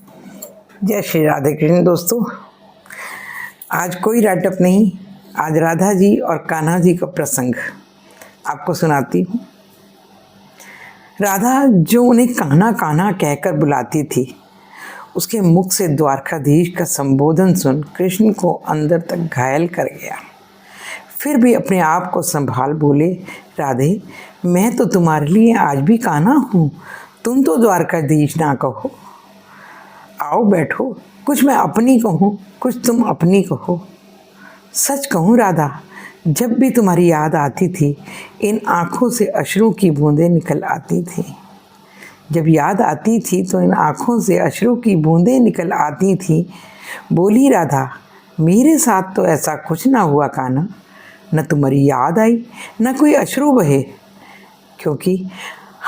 जय श्री राधे कृष्ण। दोस्तों, आज कोई राटअप नहीं, आज राधा जी और कान्हा जी का प्रसंग आपको सुनाती हूँ। राधा जो उन्हें कान्हा कान्हा कहकर बुलाती थी, उसके मुख से द्वारकाधीश का संबोधन सुन कृष्ण को अंदर तक घायल कर गया। फिर भी अपने आप को संभाल बोले, राधे, मैं तो तुम्हारे लिए आज भी कान्हा हूँ, तुम तो द्वारकाधीश ना कहो। आओ बैठो, कुछ मैं अपनी कहूँ, कुछ तुम अपनी कहो। सच कहूँ राधा, जब भी तुम्हारी याद आती थी, इन आँखों से अश्रु की बूंदें निकल आती थी। जब याद आती थी तो इन आँखों से अश्रु की बूंदें निकल आती थी। बोली राधा, मेरे साथ तो ऐसा कुछ ना हुआ कान्हा, न तुम्हारी याद आई न कोई अश्रु बहे, क्योंकि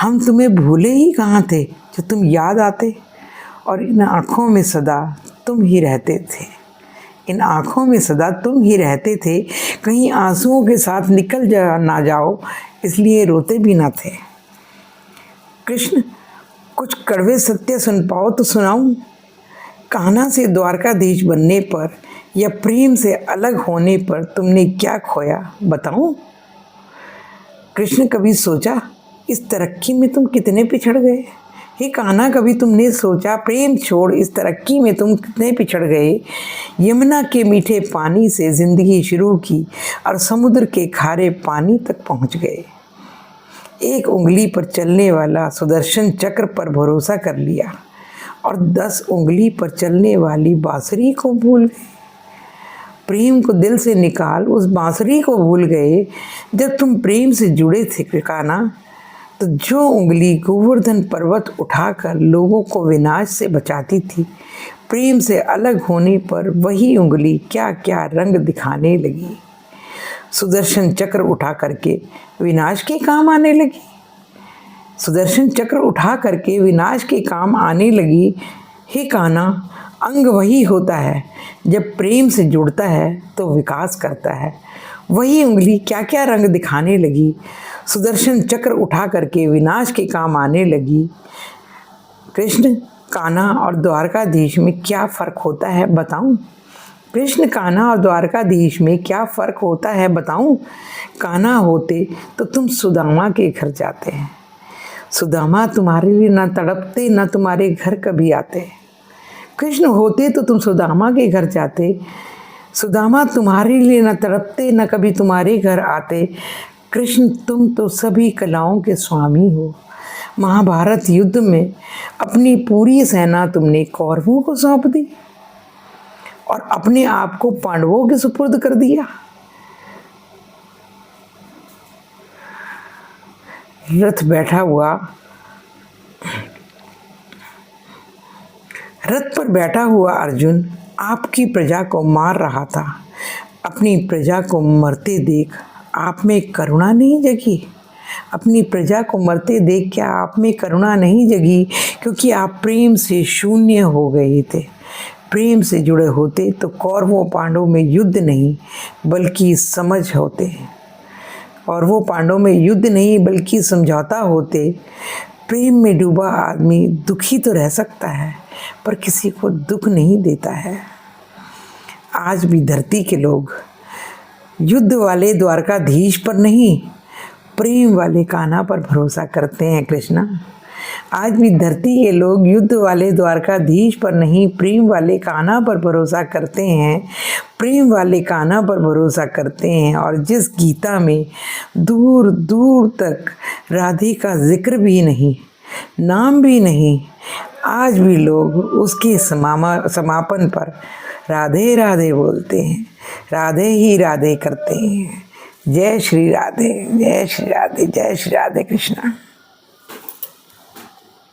हम तुम्हें भूले ही कहाँ थे जो तुम याद आते। और इन आँखों में सदा तुम ही रहते थे, इन आँखों में सदा तुम ही रहते थे। कहीं आंसुओं के साथ निकल ना जाओ, इसलिए रोते भी ना थे। कृष्ण, कुछ कड़वे सत्य सुन पाओ तो सुनाऊं। कान्हा से द्वारकाधीश बनने पर या प्रेम से अलग होने पर तुमने क्या खोया, बताऊं? कृष्ण, कभी सोचा इस तरक्की में तुम कितने पिछड़ गए? हे कान्हा, कभी तुमने सोचा प्रेम छोड़ इस तरक्की में तुम कितने पिछड़ गए? यमुना के मीठे पानी से ज़िंदगी शुरू की और समुद्र के खारे पानी तक पहुंच गए। एक उंगली पर चलने वाला सुदर्शन चक्र पर भरोसा कर लिया और 10 उंगली पर चलने वाली बांसुरी को भूल गए। प्रेम को दिल से निकाल उस बांसुरी को भूल गए। जब तुम प्रेम से जुड़े थे कान्हा, तो जो उंगली गोवर्धन पर्वत उठाकर लोगों को विनाश से बचाती थी, प्रेम से अलग होने पर वही उंगली क्या क्या रंग दिखाने लगी। सुदर्शन चक्र उठा करके विनाश के काम आने लगी, सुदर्शन चक्र उठा करके विनाश के काम आने लगी। हे कान्हा, अंग वही होता है, जब प्रेम से जुड़ता है तो विकास करता है। वही उंगली क्या क्या रंग दिखाने लगी, सुदर्शन चक्र उठा करके विनाश के काम आने लगी। कृष्ण, कान्हा और द्वारकाधीश में क्या फ़र्क होता है बताऊं? कृष्ण, कान्हा और द्वारकाधीश में क्या फ़र्क होता है बताऊं? कान्हा होते तो तुम सुदामा के घर जाते हैं, सुदामा तुम्हारे लिए न तड़पते न तुम्हारे घर कभी आते। कृष्ण होते तो तुम सुदामा के घर जाते, सुदामा तुम्हारे लिए न तड़पते न कभी तुम्हारे घर आते। कृष्ण, तुम तो सभी कलाओं के स्वामी हो। महाभारत युद्ध में अपनी पूरी सेना तुमने कौरवों को सौंप दी और अपने आप को पांडवों के सुपुर्द कर दिया। रथ पर बैठा हुआ अर्जुन आपकी प्रजा को मार रहा था। अपनी प्रजा को मरते देख आप में करुणा नहीं जगी? अपनी प्रजा को मरते देख क्या आप में करुणा नहीं जगी? क्योंकि आप प्रेम से शून्य हो गए थे। प्रेम से जुड़े होते तो कौरवों पांडवों में युद्ध नहीं बल्कि समझ होते, और वो पांडवों में युद्ध नहीं बल्कि समझौता होते। प्रेम में डूबा आदमी दुखी तो रह सकता है, पर किसी को दुख नहीं देता है। आज भी धरती के लोग युद्ध वाले द्वारकाधीश पर नहीं, प्रेम वाले कान्हा पर भरोसा करते हैं। कृष्णा, आज भी धरती के लोग युद्ध वाले द्वारकाधीश पर नहीं, प्रेम वाले कान्हा पर भरोसा करते हैं, प्रेम वाले कान्हा पर भरोसा करते हैं। और जिस गीता में दूर दूर तक राधे का जिक्र भी नहीं, नाम भी नहीं, आज भी लोग उसके समापन पर राधे राधे बोलते हैं, राधे ही राधे करते हैं। जय श्री राधे, जय श्री राधे, जय श्री राधे कृष्णा।